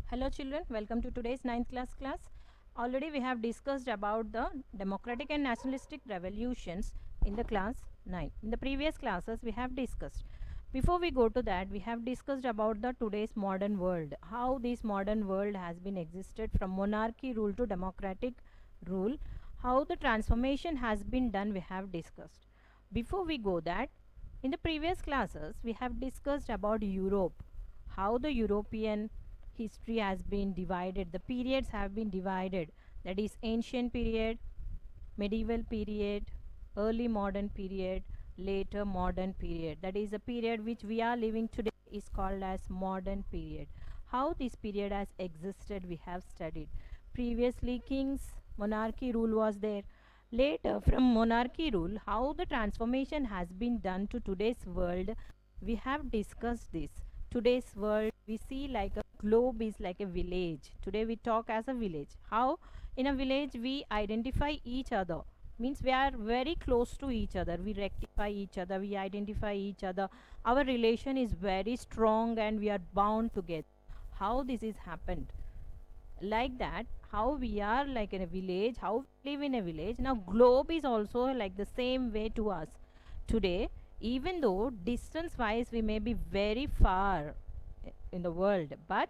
Hello children, welcome to today's 9th class. Already we have discussed about the democratic and nationalistic revolutions in the class 9. In the previous classes we have discussed. Before we go to that, we have discussed about the today's modern world. How this modern world has been existed from monarchy rule to democratic rule. How the transformation has been done we have discussed. Before we go that, in the previous classes we have discussed about Europe. How the European history has been divided, the periods have been divided, that is ancient period, medieval period, early modern period, later modern period. That is the period which we are living today is called as modern period. How this period has existed we have studied. Previously kings, monarchy rule was there. Later from monarchy rule, how the transformation has been done to today's world, we have discussed this. Today's world we see like a globe is like a village. Today we talk as a village. How in a village we identify each other, means we are very close to each other, we rectify each other, we identify each other, our relation is very strong and we are bound together. How this is happened like that, how we are like in a village, how we live in a village. Now globe is also like the same way to us today. Even though distance wise we may be very far in the world, but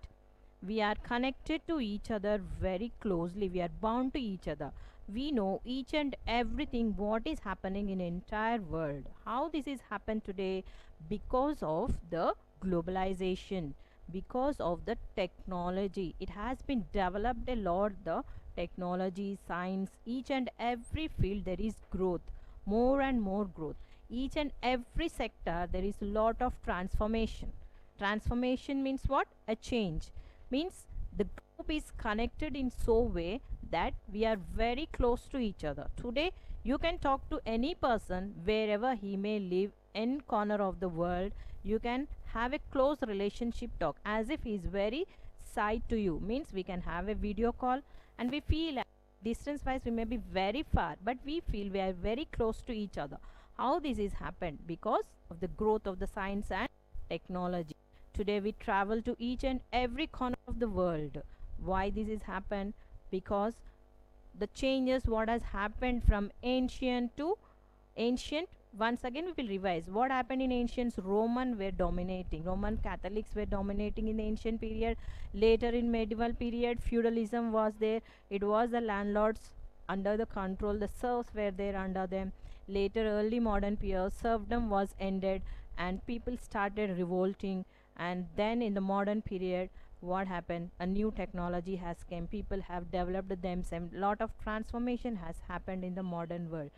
we are connected to each other very closely, we are bound to each other, we know each and everything what is happening in the entire world. How this is happened today? Because of the globalization, because of the technology, it has been developed a lot. The technology, science, each and every field there is growth, more and more growth. Each and every sector there is a lot of transformation. Transformation means what? A change. Means the group is connected in so way that we are very close to each other. Today you can talk to any person wherever he may live in corner of the world. You can have a close relationship talk as if he is very side to you. Means we can have a video call and we feel distance wise we may be very far, but we feel we are very close to each other. How this is happened? Because of the growth of the science and technology. Today we travel to each and every corner of the world. Why this is happened? Because the changes what has happened from ancient to ancient. Once again we will revise what happened in ancients. Roman were dominating, Roman Catholics were dominating in the ancient period. Later in medieval period feudalism was there, it was the landlords under the control, the serfs were there under them. Later early modern period serfdom was ended and people started revolting. And then in the modern period what happened? A new technology has come, people have developed themselves, lot of transformation has happened in the modern world.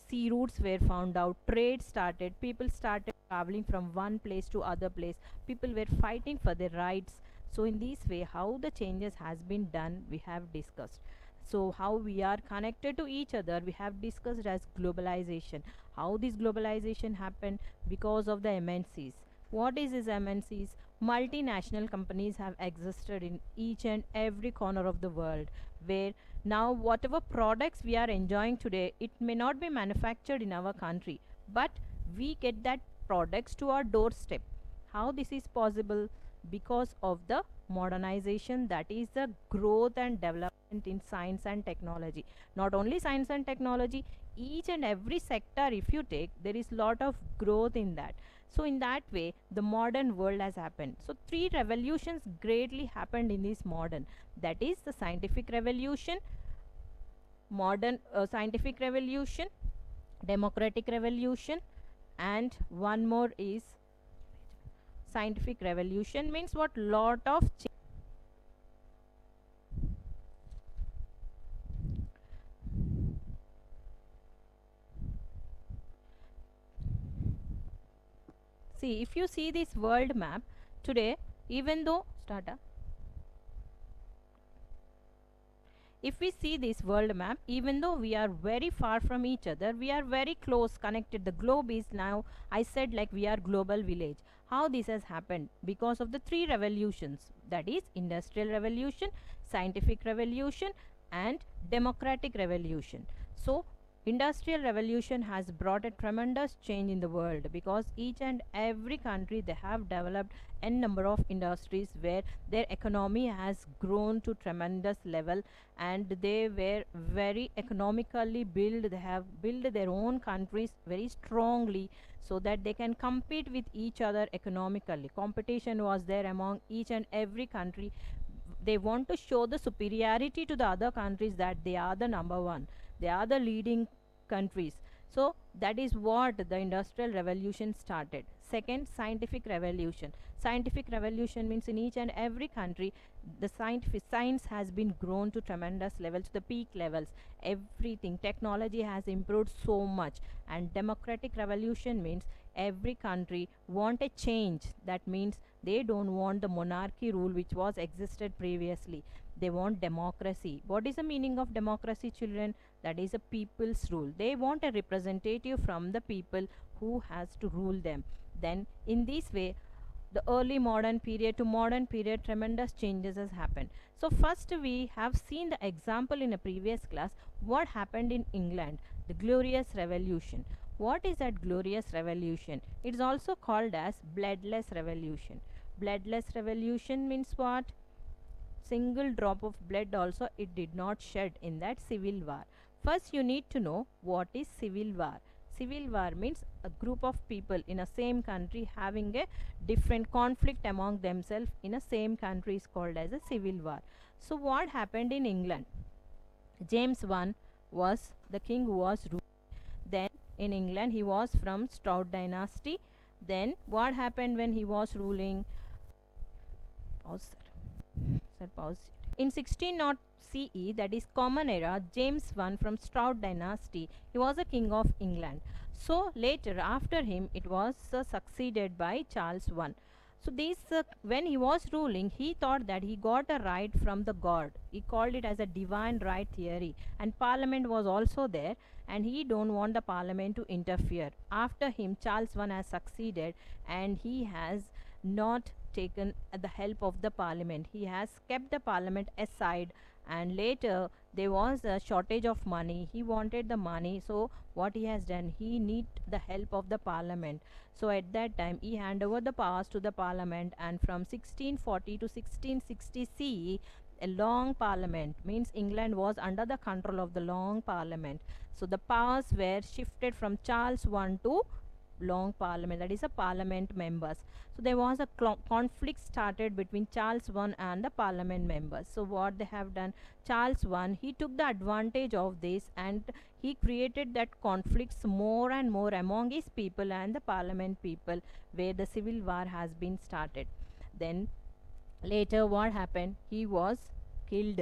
Sea routes were found out, trade started, people started traveling from one place to other place, people were fighting for their rights. So in this way how the changes has been done we have discussed. So how we are connected to each other we have discussed as globalization. How this globalization happened? Because of the MNCs. What is this MNCs? Multinational companies have existed in each and every corner of the world, where now whatever products we are enjoying today, it may not be manufactured in our country, but we get that products to our doorstep. How this is possible? Because of the modernization, that is the growth and development in science and technology. Not only science and technology, each and every sector if you take, there is lot of growth in that. So in that way the modern world has happened. So three revolutions greatly happened in this modern, that is the scientific revolution, modern scientific revolution, democratic revolution, and one more is scientific revolution. Means what? Lot of see, if you see this world map today, even though starta, if we see this world map, even though we are very far from each other, we are very close connected. The globe is now, I said like we are global village. How this has happened? Because of the three revolutions, that is industrial revolution, scientific revolution, and democratic revolution. So Industrial revolution has brought a tremendous change in the world because each and every country they have developed n number of industries where their economy has grown to tremendous level, and they were very economically built. They have built their own countries very strongly so that they can compete with each other economically. Competition was there among each and every country. They want to show the superiority to the other countries that they are the number one, they are the leading countries. So that is what the industrial revolution started. Second, scientific revolution. Scientific revolution means in each and every country the scientific science has been grown to tremendous levels, the peak levels. Everything technology has improved so much. And democratic revolution means every country want a change. That means they don't want the monarchy rule which was existed previously. They want democracy. What is the meaning of democracy, children? That is a people's rule. They want a representative from the people who has to rule them. Then in this way, the early modern period to modern period, tremendous changes has happened. So first we have seen the example in a previous class what happened in England, the glorious revolution. What is that glorious revolution? It is also called as bloodless revolution. Bloodless revolution means what? Single drop of blood also it did not shed in that civil war. First you need to know what is civil war. Civil war means a group of people in a same country having a different conflict among themselves in a same country is called as a civil war. So what happened in England? James I was the king who was ruling. Then in England he was from Stuart dynasty. Then what happened when he was ruling? Pause, sir. Pause. In 1600 CE, that is Common Era, James I from Stuart dynasty, he was a king of England. So later after him it was succeeded by Charles I. So this when he was ruling, he thought that he got a right from the God. He called it as a divine right theory, and parliament was also there, and he don't want the parliament to interfere. After him Charles I has succeeded, and he has not taken the help of the parliament. He has kept the parliament aside, and later there was a shortage of money. He wanted the money, so what he has done, he need the help of the parliament. So at that time he hand over the powers to the parliament, and from 1640 to 1660 CE, a long parliament means England was under the control of the long parliament. So the powers were shifted from Charles I to long parliament, that is a parliament members. So there was a conflict started between Charles I and the parliament members. So what they have done, Charles I, he took the advantage of this, and he created that conflicts more and more among his people and the parliament people, where the civil war has been started. Then later what happened, he was killed.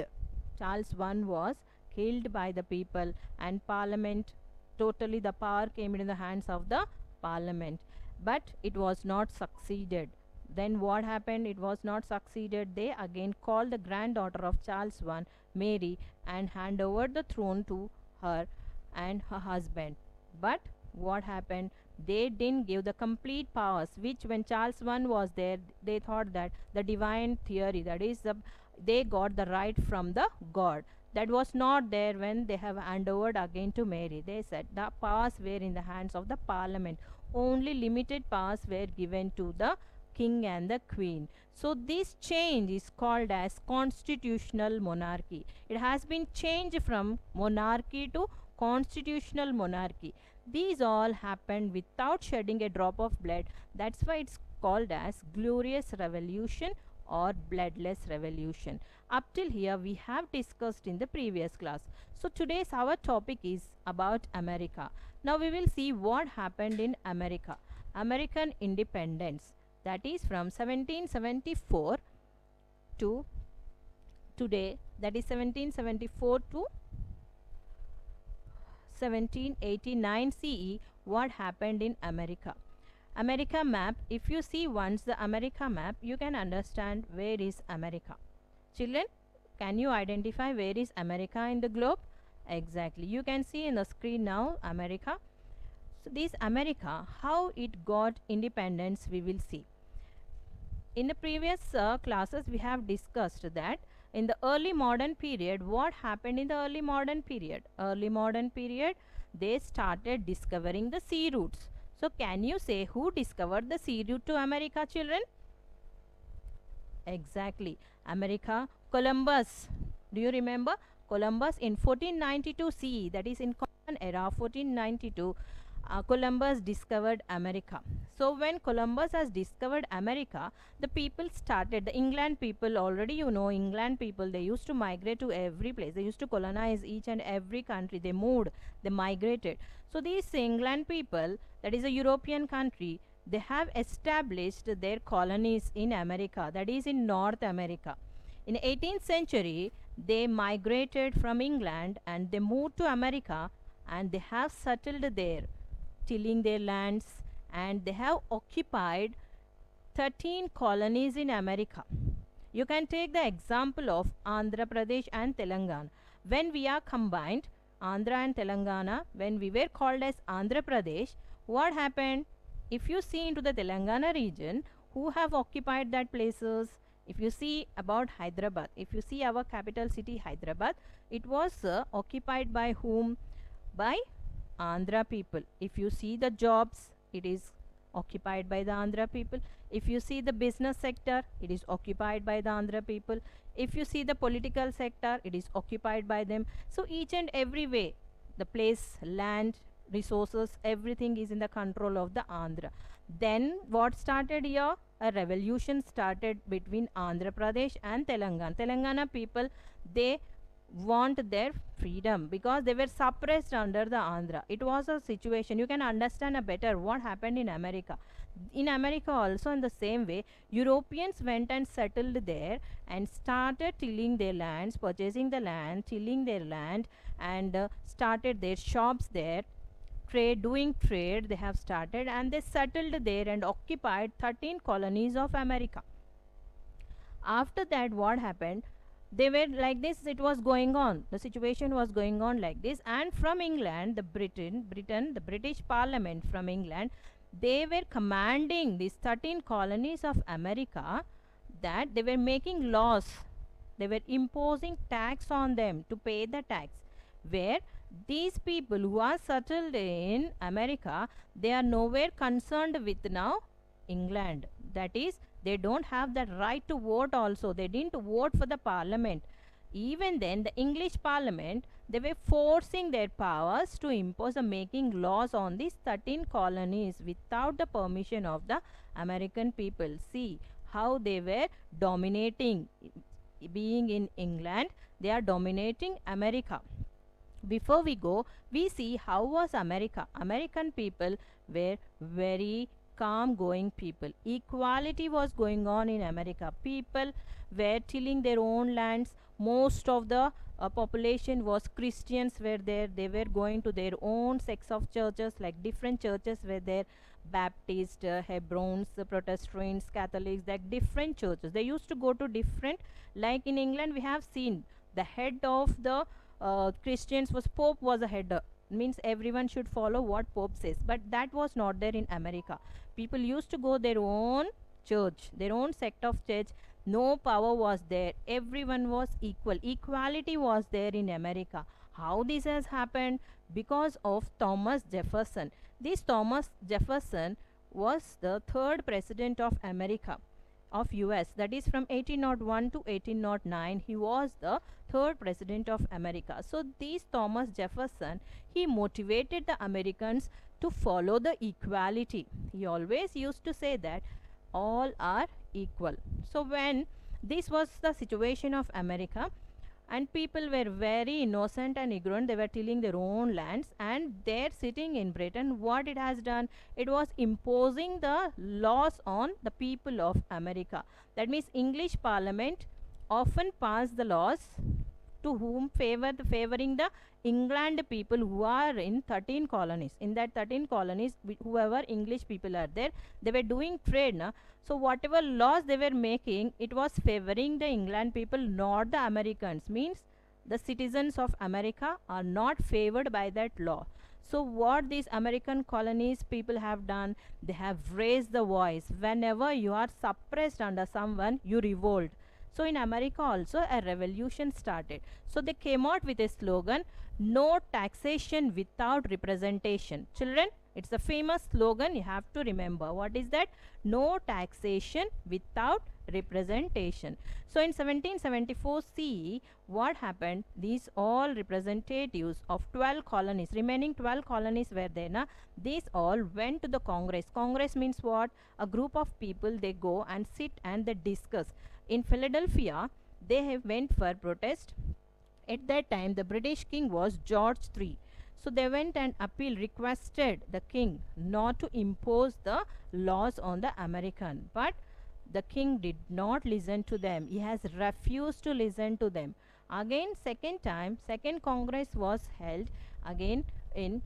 Charles I was killed by the people, and parliament, totally the power came into the hands of the parliament, but it was not succeeded. Then what happened, it was not succeeded. They again called the granddaughter of Charles I, Mary, and hand over the throne to her and her husband. But what happened, they didn't give the complete powers, which when Charles I was there, they thought that the divine theory, that is they got the right from the God. That was not there when they have handed over again to Mary. They said the powers were in the hands of the parliament. Only limited powers were given to the king and the queen. So this change is called as constitutional monarchy. It has been changed from monarchy to constitutional monarchy. These all happened without shedding a drop of blood. That's why it's called as glorious revolution or bloodless revolution. Up till here we have discussed in the previous class. So today's our topic is about America. Now we will see what happened in America. American independence, that is from 1774 to today, that is 1774 to 1789 CE. What happened in America? America map, if you see once the America map, you can understand where is America. Children, can you identify where is America in the globe? Exactly, you can see in the screen now America. So this America, how it got independence, we will see. In the previous classes we have discussed that in the early modern period, what happened in the early modern period? Early modern period, they started discovering the sea routes. So can you say who discovered the sea route to America, children? Exactly. America, Columbus. Do you remember? Columbus in 1492 CE, that is in Common Era 1492, Columbus discovered America. So when Columbus has discovered America, the people started, the England people, already you know England people, they used to migrate to every place. They used to colonize each and every country. They moved, they migrated. So these England people, that is a European country, they have established their colonies in America, that is in North America. In 18th century, they migrated from England and they moved to America, and they have settled there, tilling their lands, and they have occupied 13 colonies in America. You can take the example of Andhra Pradesh and Telangana. When we are combined, Andhra and Telangana, when we were called as Andhra Pradesh, what happened? If you see into the Telangana region, who have occupied that places? If you see about Hyderabad, if you see our capital city Hyderabad, it was occupied by whom? By Andhra people. If you see the jobs, it is occupied by the Andhra people. If you see the business sector, it is occupied by the Andhra people. If you see the political sector, it is occupied by them. So each and every way, the place, land, resources, everything is in the control of the Andhra. Then what started here? A revolution started between Andhra Pradesh and Telangana. Telangana people, they want their freedom because they were suppressed under the Andhra. It was a situation, you can understand a better what happened in America. In America also in the same way, Europeans went and settled there and started tilling their lands, purchasing the land, tilling their land, and started their shops there, doing trade they have started, and they settled there and occupied 13 colonies of America. After that, what happened? They were like this, it was going on, the situation was going on like this, and from England, the British Parliament from England, they were commanding these 13 colonies of America, that they were making laws, they were imposing tax on them to pay the tax, where these people who are settled in America, they are nowhere concerned with now England. That is, they don't have the right to vote also. They didn't vote for the parliament. Even then, the English parliament, they were forcing their powers to impose or making laws on these 13 colonies without the permission of the American people. See how they were dominating. Being in England, they are dominating America. Before we go, we see how was America. American people were very calm going people. Equality was going on in America. People were tilling their own lands. Most of the population was Christians were there. They were going to their own sects of churches, like different churches were there. Baptist, Hebrons, Protestants, Catholics, like different churches. They used to go to different, like in England we have seen the head of the Christians was Pope was a header, means everyone should follow what Pope says, but that was not there in America. People used to go their own church, their own sect of church. No power was there, everyone was equal, equality was there in America. How this has happened? Because of Thomas Jefferson. This Thomas Jefferson was the third president of America, of US, that is from 1801 to 1809. He was the third president of America. So this Thomas Jefferson, he motivated the Americans to follow the equality. He always used to say that all are equal. So when this was the situation of America, and people were very innocent and ignorant, they were tilling their own lands, and they're sitting in Britain, what it has done, it was imposing the laws on the people of America. That means English parliament often passed the laws to whom favoring the England people who are in 13 colonies. In that 13 colonies, whoever English people are there, they were doing trade. Na? So whatever laws they were making, it was favoring the England people, not the Americans. Means the citizens of America are not favored by that law. So what these American colonies people have done, they have raised the voice. Whenever you are suppressed under someone, you revolt. So in America also a revolution started. So they came out with a slogan, no taxation without representation. Children, it's a famous slogan, you have to remember. What is that? No taxation without representation. So in 1774 CE, what happened? These all representatives of 12 colonies, remaining 12 colonies were there, na? These all went to the Congress. Congress means what? A group of people, they go and sit and they discuss. In Philadelphia, they have went for protest. At that time, the British king was George III. So they went and appeal, requested the king not to impose the laws on the American. But the king did not listen to them. He has refused to listen to them. Again, second time, second Congress was held again in,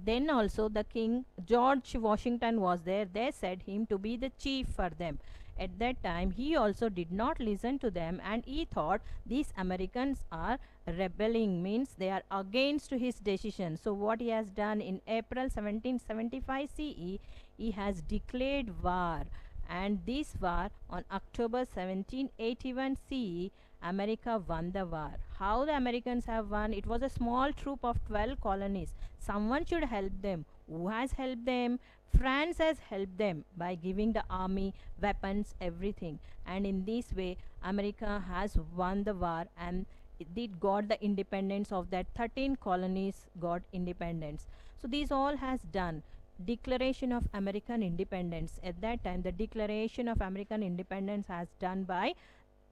then also the king George Washington was there. They said him to be the chief for them. At that time he also did not listen to them, and he thought these Americans are rebelling, means they are against his decision. So what he has done in April 1775 CE, he has declared war, and this war on October 1781 CE, America won the war. How the Americans have won? It was a small troop of 12 colonies. Someone should help them. Who has helped them? France has helped them by giving the army weapons, everything. And in this way, America has won the war, and it got the independence of that 13 colonies got independence. So these all has done. Declaration of American Independence. At that time, the Declaration of American Independence has done by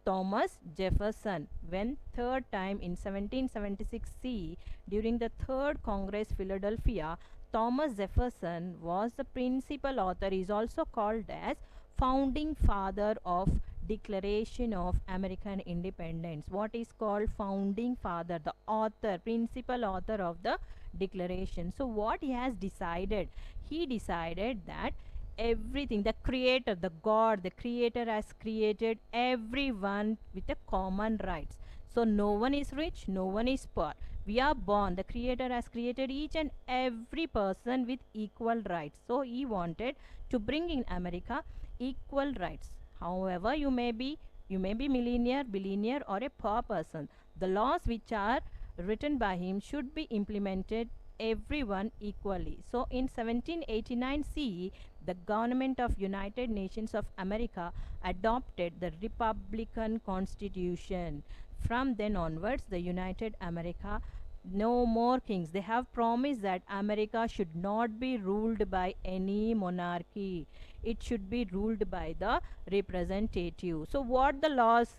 Thomas Jefferson when third time in 1776 CE, during the third Congress Philadelphia. Thomas Jefferson was the principal author. He is also called as founding father of Declaration of American Independence. What is called founding father? The author, principal author of the declaration. So what he has decided? He decided that everything, the creator, the God, the creator has created everyone with a common rights. So no one is rich, no one is poor. We are born, the creator has created each and every person with equal rights. So he wanted to bring in America equal rights. However, you may be millionaire, billionaire, or a poor person. The laws which are written by him should be implemented everyone equally. So in 1789 CE, the government of United Nations of America adopted the Republican Constitution. From then onwards, the United America, no more kings. They have promised that America should not be ruled by any monarchy. It should be ruled by the representative. So what the laws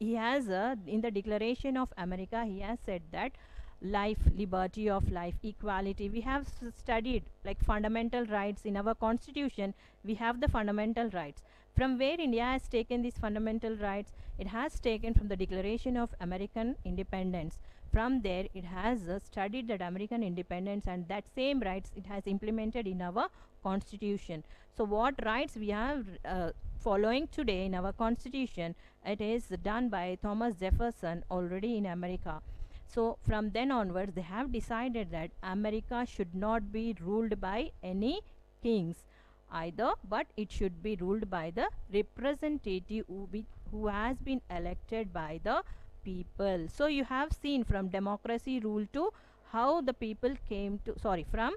he has, in the Declaration of America, he has said that life, liberty of life, equality. We have studied like fundamental rights in our constitution. We have the fundamental rights. From where India has taken these fundamental rights? It has taken from the Declaration of American Independence. From there it has studied that American independence, and that same rights it has implemented in our constitution. So what rights we have following today in our constitution, it is done by Thomas Jefferson already in America. So from then onwards, they have decided that America should not be ruled by any kings either, but it should be ruled by the representative who has been elected by the people. So you have seen from democracy rule to how the people came to, sorry, from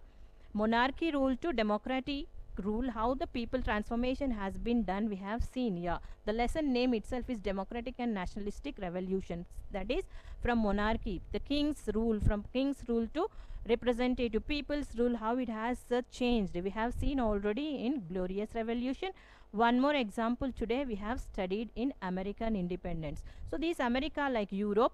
monarchy rule to democratic rule, how the people transformation has been done, we have seen. Yeah, the lesson name itself is democratic and nationalistic revolutions. That is from monarchy, the king's rule, from king's rule to representative people's rule, how it has changed. We have seen already in Glorious Revolution. One more example today we have studied in American independence. So these America, like Europe,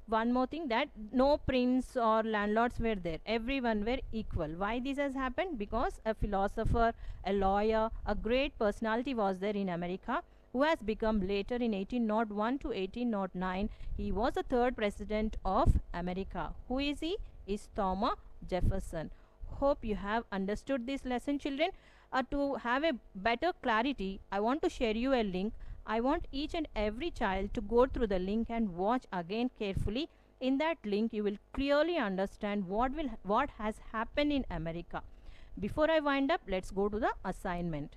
one more thing, that no prince or landlords were there, everyone were equal. Why this has happened? Because a philosopher, a lawyer, a great personality was there in America, who has become later in 1801 to 1809, he was the third president of America. Who is he? Is Thomas Jefferson. Hope you have understood this lesson, children. To have a better clarity, I want to share you a link. I want each and every child to go through the link and watch again carefully. In that link, you will clearly understand what has happened in America. Before I wind up, let's go to the assignment.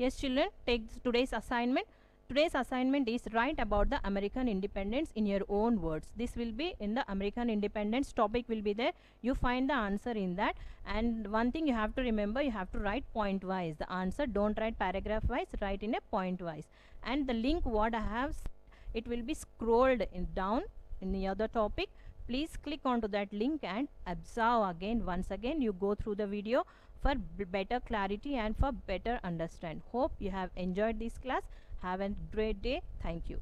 Yes children, take today's assignment. Today's assignment is write about the American independence in your own words. This will be in the American independence topic will be there. You find the answer in that. And one thing you have to remember, you have to write point wise. The answer, don't write paragraph wise, write in a point wise. And the link what I have, it will be scrolled down in the other topic. Please click onto that link and observe again. Once again you go through the video for better clarity and for better understand. Hope you have enjoyed this class. Have a great day. Thank you.